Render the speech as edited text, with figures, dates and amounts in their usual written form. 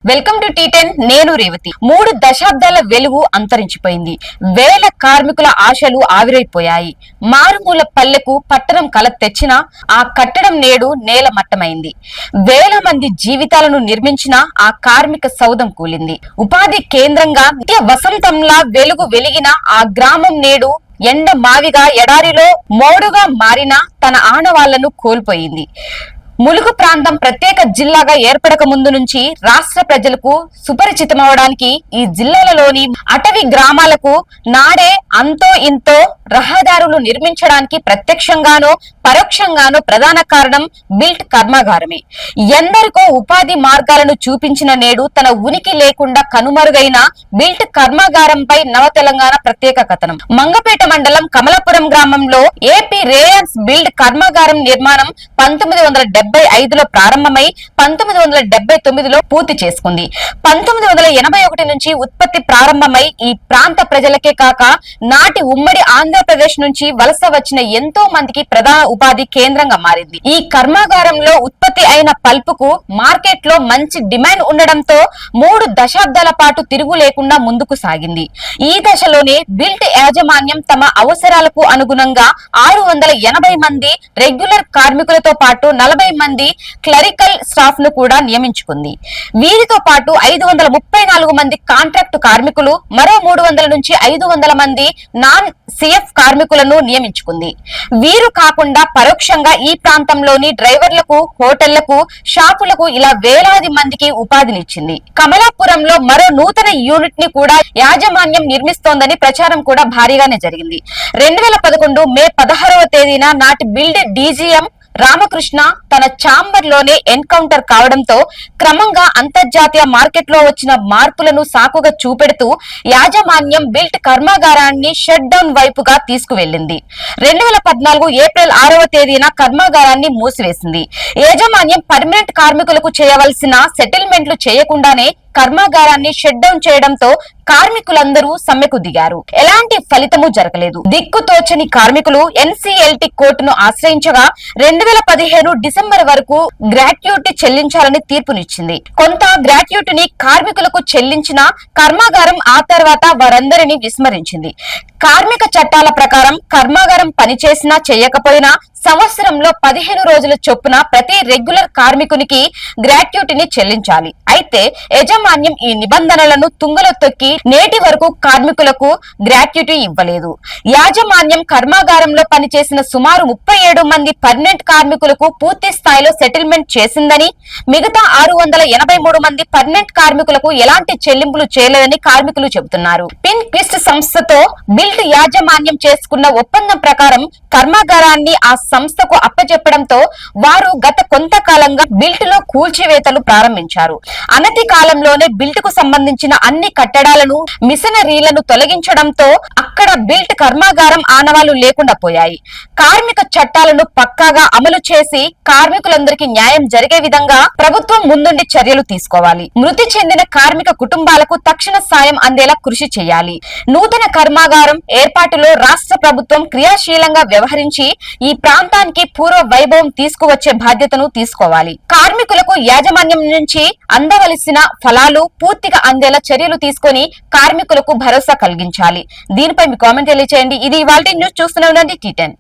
Welcome to టీ10. నేను రేవతి. 3 దశాబ్దాల వెలుగు అంతరించిపోయింది. వేల కార్మికుల ఆశలు ఆవిరైపోయాయి. మారుమూల పల్లెకు పట్టణం కల తెచ్చిన ఆ కట్టడం నేడు నేల మట్టమైంది. వేల మంది జీవితాలను నిర్మించిన ఆ కార్మిక సౌధం కూలింది. ఉపాధి కేంద్రంగా నిత్య వసంతంలా వెలుగు వెలిగిన ఆ గ్రామం నేడు ఎండ మావిగా ఎడారిలో మోడుగా మారిన తన ఆనవాళ్లను కోల్పోయింది. ములుగు ప్రాంతం ప్రత్యేక జిల్లాగా ఏర్పడక ముందు నుంచి రాష్ట్ర ప్రజలకు సుపరిచితమవడానికి ఈ జిల్లాలలోని అటవీ గ్రామాలకు నాడే అంతో ఇంతో రహదారులు నిర్మించడానికి ప్రత్యక్షంగానో పరోక్షంగానో ప్రధాన కారణం బిల్ట్ కర్మాగారమే. ఎందరికో ఉపాధి మార్గాలను చూపించిన నేడు తన ఉనికి లేకుండా కనుమరుగైన బిల్ట్ కర్మాగారంపై నవ తెలంగాణ ప్రత్యేక కథనం. మంగపేట మండలం కమలాపురం గ్రామంలో ఏపీ రేయన్స్ బిల్ట్ కర్మాగారం నిర్మాణం 1975లో ప్రారంభమై 1979లో పూర్తి చేసుకుంది. 1981 నుంచి ఉత్పత్తి ప్రారంభమై ఈ ప్రాంత ప్రజలకే కాక నాటి ఉమ్మడి ఆంధ్రప్రదేశ్ నుంచి వలస వచ్చిన ఎంతో మందికి ప్రధాన ఉపాధి కేంద్రంగా మారింది. ఈ కర్మాగారంలో ఉత్పత్తి అయిన పల్పుకు మార్కెట్ లో మంచి డిమాండ్ ఉండడంతో 3 దశాబ్దాల పాటు తిరుగు లేకుండా ముందుకు సాగింది. ఈ దశలోనే బిల్ట్ యాజమాన్యం తమ అవసరాలకు అనుగుణంగా 680 మంది రెగ్యులర్ కార్మికులతో పాటు 40 మంది క్లరికల్ స్టాఫ్ ను కూడా నియమించుకుంది. వీరితో పాటు 534 మంది కాంట్రాక్టు కార్మికులు, మరో 300 నుంచి 500 మంది నాన్ సిఎఫ్ కార్మికులను నియమించుకుంది. వీరు కాకుండా పరోక్షంగా ఈ ప్రాంతంలోని డ్రైవర్లకు, హోటళ్లకు, షాపులకు ఇలా వేలాది మందికి ఉపాధినిచ్చింది. కమలాపురంలో మరో నూతన యూనిట్ ని కూడా యాజమాన్యం నిర్మిస్తోందని ప్రచారం కూడా భారీగానే జరిగింది. 2011 మే 16వ తేదీన నాటి బిల్డ్ డీజీఎం రామకృష్ణ తన ఛాంబర్ లోనే ఎన్కౌంటర్ కావడంతో క్రమంగా అంతర్జాతీయ మార్కెట్ లో వచ్చిన మార్పులను సాకుగా చూపెడుతూ యాజమాన్యం బిల్ట్ కర్మాగారాన్ని షట్ డౌన్ వైపుగా తీసుకువెళ్లింది. 2014 ఏప్రిల్ 6వ తేదీన కర్మాగారాన్ని మూసివేసింది. యాజమాన్యం పర్మనెంట్ కార్మికులకు చేయవలసిన సెటిల్మెంట్లు చేయకుండానే కర్మాగారాన్ని షట్ డౌన్ చేయడంతో కార్మికులందరూ సమ్మెకు దిగారు. ఎలాంటి ఫలితము జరగలేదు. దిక్కుతోచని కార్మికులు ఎన్సీఎల్టీ కోర్టును ఆశ్రయించగా 2015 డిసెంబర్ వరకు గ్రాట్యుటీ చెల్లించాలని తీర్పునిచ్చింది. కొంత గ్రాట్యుటీని కార్మికులకు చెల్లించిన కర్మాగారం ఆ తర్వాత వారందరినీ విస్మరించింది. కార్మిక చట్టాల ప్రకారం కర్మాగారం పనిచేసినా చేయకపోయినా సంవత్సరంలో 15 రోజుల చొప్పున ప్రతి రెగ్యులర్ కార్మికునికి గ్రాట్యుటీని చెల్లించాలి. అయితే యాజమాన్యం ఈ నిబంధనలను తుంగలో తొక్కి నేటి వరకు కార్మికులకు గ్రాట్యుటీ ఇవ్వలేదు. యాజమాన్యం కర్మాగారంలో పనిచేసిన సుమారు 37 మంది పర్మనెంట్ కార్మికులకు పూర్తి స్థాయిలో సెటిల్మెంట్ చేసిందని, మిగతా 683 మంది పర్మనెంట్ కార్మికులకు ఎలాంటి చెల్లింపులు చేయలేదని కార్మికులు చెబుతున్నారు. పిన్ క్విస్ట్ సంస్థతో బిల్ట్ యాజమాన్యం చేసుకున్న ఒప్పందం ప్రకారం కర్మాగారాన్ని ఆ సంస్థకు అప్పచెప్పడంతో వారు గత కొంతకాలంగా బిల్ట్ లో కూల్చివేతలు ప్రారంభించారు. అనతి కాలంలోనే బిల్ట్ కు సంబంధించిన అన్ని కట్టడాలను, మిషనరీలను తొలగించడంతో అక్కడ బిల్ట్ కర్మాగారం ఆనవాళ్లు లేకుండా పోయాయి. కార్మిక చట్టాలను పక్కాగా అమలు చేసి కార్మికులందరికీ న్యాయం జరిగే విధంగా ప్రభుత్వం ముందుండి చర్యలు తీసుకోవాలి. మృతి చెందిన కార్మిక కుటుంబాలకు తక్షణ సాయం అందేలా కృషి చేయాలి. నూతన కర్మాగారం ఏర్పాటులో రాష్ట్ర ప్రభుత్వం క్రియాశీలంగా వ్యవహరించి ఈ ప్రాంతానికి పూర్వ వైభవం తీసుకువచ్చే బాధ్యతను తీసుకోవాలి. కార్మికులకు యాజమాన్యం నుంచి అందవలసిన ఫలాలు పూర్తిగా అందేలా చర్యలు తీసుకొని కార్మికులకు భరోసా కలిగించాలి. దీనిపై మీ కామెంట్ తెలియజేయండి. ఇది ఇవాల్టి న్యూస్. చూస్తూనే ఉండండి టీ10.